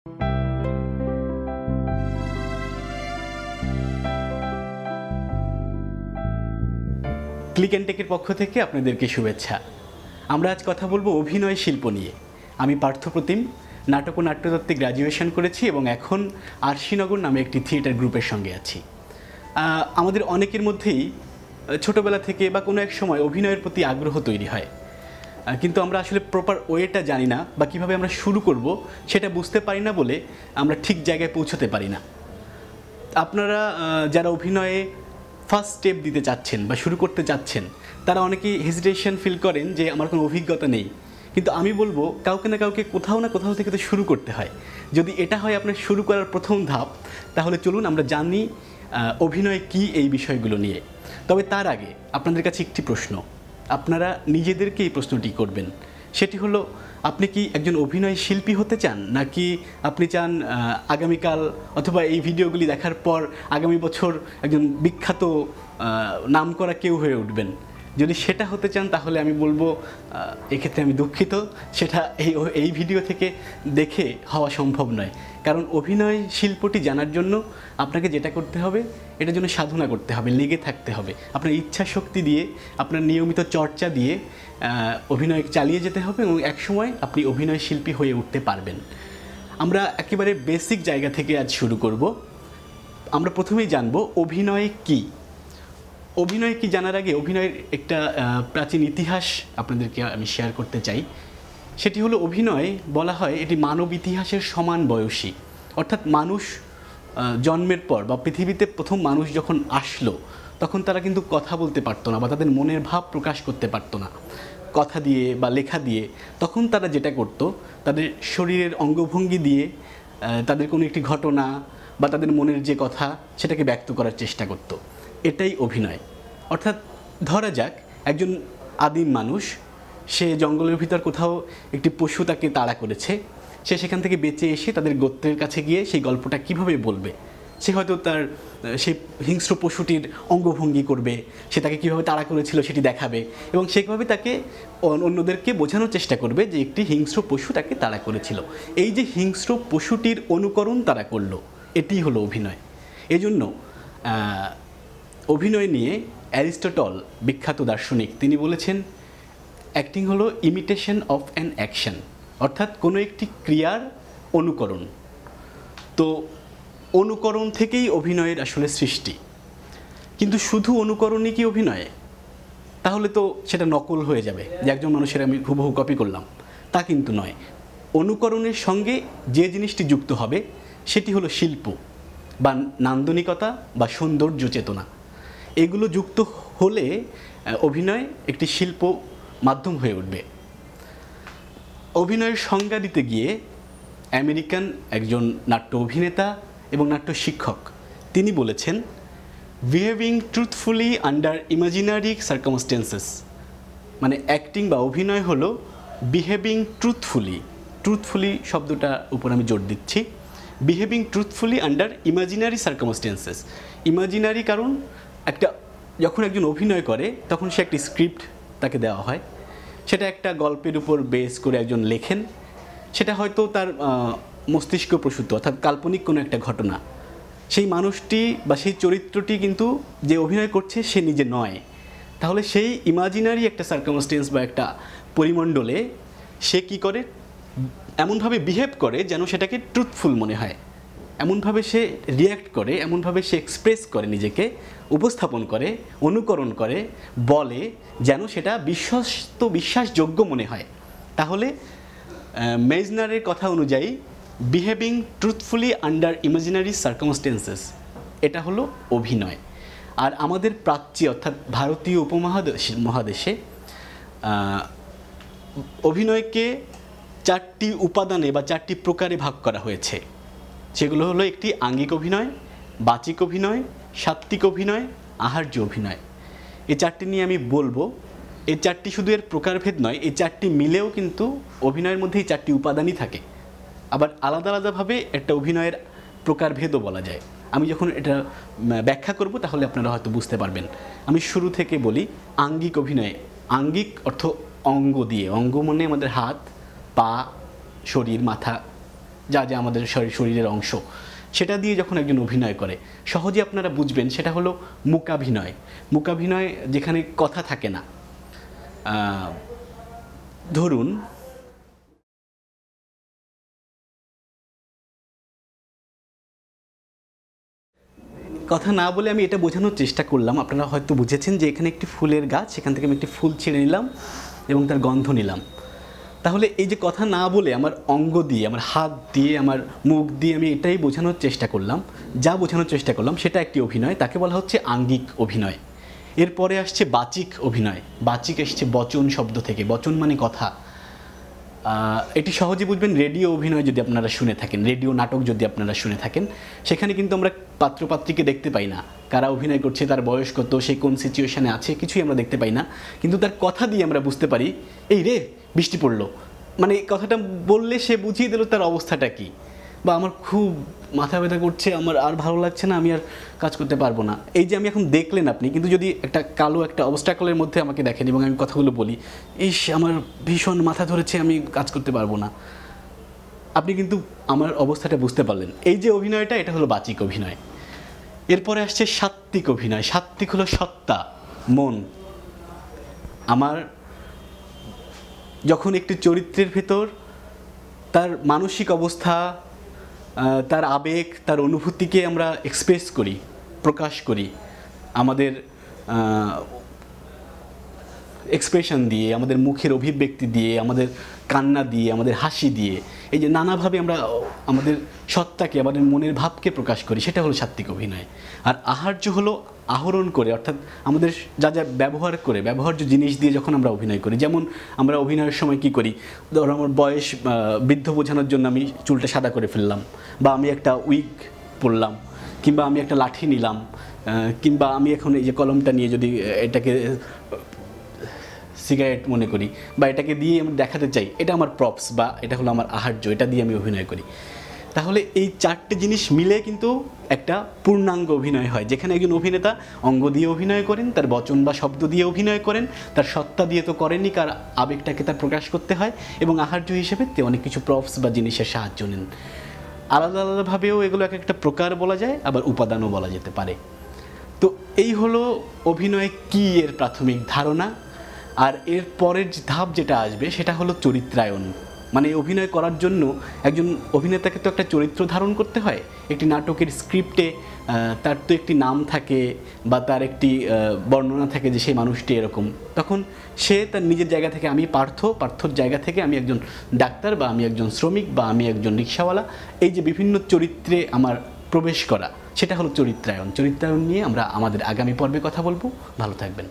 Click and টেকের পক্ষ থেকে আপনাদেরকে শুভেচ্ছা। আমরা আজ কথা বলবো অভিনয় শিল্প নিয়ে। আমি পার্থপ্রতিম, নাটক ও নাট্যতত্ত্বে গ্র্যাজুয়েশন করেছি এবং এখন আরশিনগর নামে একটি থিয়েটার গ্রুপের সঙ্গে আছি। আমাদের অনেকের মধ্যেই ছোটোবেলা থেকে বা কোনো এক সময় অভিনয়ের প্রতি আগ্রহ তৈরি হয়, কিন্তু আমরা আসলে প্রপার ওয়েটা জানি না বা কীভাবে আমরা শুরু করব সেটা বুঝতে পারি না বলে আমরা ঠিক জায়গায় পৌঁছতে পারি না। আপনারা যারা অভিনয়ে ফার্স্ট স্টেপ দিতে চাচ্ছেন বা শুরু করতে চাচ্ছেন, তারা অনেকেই হেজিটেশন ফিল করেন যে আমার কোনো অভিজ্ঞতা নেই, কিন্তু আমি বলবো কাউকে না কাউকে কোথাও না কোথাও থেকে তো শুরু করতে হয়। যদি এটা হয় আপনার শুরু করার প্রথম ধাপ, তাহলে চলুন আমরা জানি অভিনয় কি এই বিষয়গুলো নিয়ে। তবে তার আগে আপনাদের কাছে একটি প্রশ্ন, আপনারা নিজেদেরকে এই প্রশ্নটি করবেন। সেটি হলো, আপনি কি একজন অভিনয় শিল্পী হতে চান, নাকি আপনি চান আগামীকাল অথবা এই ভিডিওগুলি দেখার পর আগামী বছর একজন বিখ্যাত নামকরা কেউ হয়ে উঠবেন? যদি সেটা হতে চান তাহলে আমি বলবো এক্ষেত্রে আমি দুঃখিত, সেটা এই ভিডিও থেকে দেখে হওয়া সম্ভব নয়। কারণ অভিনয় শিল্পটি জানার জন্য আপনাকে যেটা করতে হবে, এটার জন্য সাধনা করতে হবে, লেগে থাকতে হবে, আপনার ইচ্ছা শক্তি দিয়ে, আপনার নিয়মিত চর্চা দিয়ে অভিনয় চালিয়ে যেতে হবে এবং একসময় আপনি অভিনয় শিল্পী হয়ে উঠতে পারবেন। আমরা একেবারে বেসিক জায়গা থেকে আজ শুরু করব। আমরা প্রথমেই জানব অভিনয় কী। অভিনয় কি জানার আগে অভিনয়ের একটা প্রাচীন ইতিহাস আপনাদেরকে আমি শেয়ার করতে চাই। সেটি হলো, অভিনয় বলা হয় এটি মানব ইতিহাসের সমান বয়সী। অর্থাৎ মানুষ জন্মের পর বা পৃথিবীতে প্রথম মানুষ যখন আসলো, তখন তারা কিন্তু কথা বলতে পারতো না বা তাদের মনের ভাব প্রকাশ করতে পারতো না কথা দিয়ে বা লেখা দিয়ে। তখন তারা যেটা করতো, তাদের শরীরের অঙ্গভঙ্গি দিয়ে তাদের কোনো একটি ঘটনা বা তাদের মনের যে কথা সেটাকে ব্যক্ত করার চেষ্টা করতো। এটাই অভিনয়। অর্থাৎ ধরা যাক একজন আদিম মানুষ, সে জঙ্গলের ভিতর কোথাও একটি পশু তাকে তাড়া করেছে, সে সেখান থেকে বেঁচে এসে তাদের গোত্রের কাছে গিয়ে সেই গল্পটা কিভাবে বলবে। সে হয়তো তার সেই হিংস্র পশুটির অঙ্গভঙ্গি করবে, সে তাকে কীভাবে তাড়া করেছিল সেটি দেখাবে এবং সেভাবে তাকে অন্যদেরকে বোঝানোর চেষ্টা করবে যে একটি হিংস্র পশু তাকে তাড়া করেছিল। এই যে হিংস্র পশুটির অনুকরণ তারা করলো, এটি হলো অভিনয়। এজন্য অভিনয় নিয়ে অ্যারিস্টটল, বিখ্যাত দার্শনিক, তিনি বলেছেন অ্যাক্টিং হলো ইমিটেশন অফ অ্যান অ্যাকশন, অর্থাৎ কোনো একটি ক্রিয়ার অনুকরণ। তো অনুকরণ থেকেই অভিনয়ের আসলে সৃষ্টি। কিন্তু শুধু অনুকরণই কি অভিনয়? তাহলে তো সেটা নকল হয়ে যাবে, যে একজন মানুষের আমি হুবহু কপি করলাম, তা কিন্তু নয়। অনুকরণের সঙ্গে যে জিনিসটি যুক্ত হবে সেটি হলো শিল্প বা নান্দনিকতা বা সৌন্দর্য চেতনা। এগুলো যুক্ত হলে অভিনয় একটি শিল্প মাধ্যম হয়ে উঠবে। অভিনয়ের সংজ্ঞা দিতে গিয়ে আমেরিকান একজন নাট্য অভিনেতা এবং নাট্য শিক্ষক, তিনি বলেছেন, behaving truthfully under imaginary circumstances. মানে অ্যাক্টিং বা অভিনয় হলো বিহেভিং ট্রুথফুলি। ট্রুথফুলি শব্দটার উপর আমি জোর দিচ্ছি। Behaving truthfully under imaginary circumstances. Imaginary কারণ যখন একজন অভিনয় করে তখন সে একটি স্ক্রিপ্ট তাকে দেওয়া হয়, সেটা একটা গল্পের উপর বেস করে একজন লেখেন, সেটা হয়তো তার মস্তিষ্ক প্রসূত, অর্থাৎ কাল্পনিক কোনো একটা ঘটনা। সেই মানুষটি বা সেই চরিত্রটি কিন্তু যে অভিনয় করছে সে নিজে নয়। তাহলে সেই ইমাজিনারি একটা সার্কামস্টেন্স বা একটা পরিমণ্ডলে সে কি করে, এমনভাবে বিহেভ করে যেন সেটাকে ট্রুথফুল মনে হয়, এমনভাবে সে রিয়্যাক্ট করে, এমনভাবে সে এক্সপ্রেস করে, নিজেকে উপস্থাপন করে, অনুকরণ করে, বলে যেন সেটা বিশ্বাসযোগ্য মনে হয়। তাহলে মেজনারের কথা অনুযায়ী behaving truthfully under imaginary circumstances, এটা হলো অভিনয়। আর আমাদের প্রাচ্যে অর্থাৎ ভারতীয় উপমহাদেশে অভিনয়কে 4টি উপাদানে বা 4টি প্রকারে ভাগ করা হয়েছে। সেগুলো হলো, একটি আঙ্গিক অভিনয়, বাচিক অভিনয়, সাত্ত্বিক অভিনয়, আহার্য অভিনয়। এই 4টি নিয়ে আমি বলবো। এই 4টি শুধু এর প্রকারভেদ নয়, এই 4টি মিলেও কিন্তু অভিনয়ের মধ্যে এই 4টি উপাদানই থাকে। আবার আলাদা আলাদাভাবে একটা অভিনয়ের প্রকারভেদও বলা যায়। আমি যখন এটা ব্যাখ্যা করব তাহলে আপনারা হয়তো বুঝতে পারবেন। আমি শুরু থেকে বলি, আঙ্গিক অভিনয়। আঙ্গিক অর্থ অঙ্গ দিয়ে, অঙ্গ মানে আমাদের হাত, পা, শরীর, মাথা, যা যা আমাদের শরীরের অংশ, সেটা দিয়ে যখন একজন অভিনয় করে সহজে আপনারা বুঝবেন সেটা হলো মূকাভিনয়। মূকাভিনয় যেখানে কথা থাকে না। ধরুন কথা না বলে আমি এটা বোঝানোর চেষ্টা করলাম, আপনারা হয়তো বুঝেছেন যে এখানে একটি ফুলের গাছ, সেখান থেকে আমি একটি ফুল ছিঁড়ে নিলাম এবং তার গন্ধ নিলাম। তাহলে এই যে কথা না বলে আমার অঙ্গ দিয়ে, আমার হাত দিয়ে, আমার মুখ দিয়ে আমি এটাই বোঝানোর চেষ্টা করলাম, যা বোঝানোর চেষ্টা করলাম সেটা একটি অভিনয়, তাকে বলা হচ্ছে আঙ্গিক অভিনয়। এরপরে আসছে বাচিক অভিনয়। বাচিক এসছে বচন শব্দ থেকে, বচন মানে কথা। এটি সহজে বুঝবেন রেডিও অভিনয় যদি আপনারা শুনে থাকেন, রেডিও নাটক যদি আপনারা শুনে থাকেন, সেখানে কিন্তু আমরা পাত্রপাত্রীকে দেখতে পাই না, কারা অভিনয় করছে, তার বয়স কত, সে কোন সিচুয়েশানে আছে, কিছুই আমরা দেখতে পাই না, কিন্তু তার কথা দিয়ে আমরা বুঝতে পারি এই রে বৃষ্টি পড়লো, মানে কথাটা বললে সে বুঝিয়ে দিল তার অবস্থাটা কী, বা আমার খুব মাথা ব্যথা করছে, আমার আর ভালো লাগছে না, আমি আর কাজ করতে পারবো না। এই যে আমি এখন দেখলেন আপনি, কিন্তু যদি একটা কালো একটা অবস্ট্রাকলের মধ্যে আমাকে দেখেন এবং আমি কথাগুলো বলি, ইস আমার ভীষণ মাথা ধরেছে, আমি কাজ করতে পারবো না, আপনি কিন্তু আমার অবস্থাটা বুঝতে পারলেন। এই যে অভিনয়টা, এটা হলো বাচিক অভিনয়। এরপরে আসছে সাত্ত্বিক অভিনয়। সাত্ত্বিক হলো সত্তা, মন। আমার যখন একটি চরিত্রের ভেতর তার মানসিক অবস্থা, তার আবেগ, তার অনুভূতিকে আমরা এক্সপ্রেস করি, প্রকাশ করি আমাদের এক্সপ্রেশন দিয়ে, আমাদের মুখের অভিব্যক্তি দিয়ে, আমাদের কান্না দিয়ে, আমাদের হাসি দিয়ে, এই যে নানাভাবে আমরা আমাদের সত্তাকে, আমাদের মনের ভাবকে প্রকাশ করি, সেটা হলো সাত্ত্বিক অভিনয়। আর আহার্য হলো আহরণ করে, অর্থাৎ আমাদের যা যা ব্যবহার করে, ব্যবহার্য জিনিস দিয়ে যখন আমরা অভিনয় করি। যেমন আমরা অভিনয়ের সময় কি করি, ধরো আমার বয়স বৃদ্ধ বোঝানোর জন্য আমি চুলটা সাদা করে ফেললাম, বা আমি একটা উইগ পরলাম, কিংবা আমি একটা লাঠি নিলাম, কিংবা আমি এখন এই যে কলমটা নিয়ে যদি এটাকে সিগারেট মনে করি, বা এটাকে দিয়ে আমি দেখাতে চাই, এটা আমার প্রপস, বা এটা হলো আমার আহার্য, এটা দিয়ে আমি অভিনয় করি। তাহলে এই চারটে জিনিস মিলে কিন্তু একটা পূর্ণাঙ্গ অভিনয় হয়, যেখানে একজন অভিনেতা অঙ্গ দিয়ে অভিনয় করেন, তার বচন বা শব্দ দিয়ে অভিনয় করেন, তার সত্তা দিয়ে তো করেনই, কার আবেগটাকে তার প্রকাশ করতে হয়, এবং আহার্য হিসেবে তে অনেক কিছু প্রপস বা জিনিসের সাহায্য নেন। আলাদা আলাদাভাবেও এগুলো এক একটা প্রকার বলা যায়, আবার উপাদানও বলা যেতে পারে। তো এই হলো অভিনয় কী এর প্রাথমিক ধারণা। আর এর পরের ধাপ যেটা আসবে সেটা হলো চরিত্রায়ন। মানে অভিনয় করার জন্য একজন অভিনেতাকে তো একটা চরিত্র ধারণ করতে হয়। একটি নাটকের স্ক্রিপ্টে তার তো একটি নাম থাকে, বা তার একটি বর্ণনা থাকে যে সেই মানুষটি এরকম। তখন সে তার নিজের জায়গা থেকে, আমি পার্থর জায়গা থেকে আমি একজন ডাক্তার, বা আমি একজন শ্রমিক, বা আমি একজন রিক্সাওয়ালা, এই যে বিভিন্ন চরিত্রে আমার প্রবেশ করা, সেটা হলো চরিত্রায়ন। চরিত্রায়ন নিয়ে আমরা আমাদের আগামী পর্বে কথা বলবো। ভালো থাকবেন।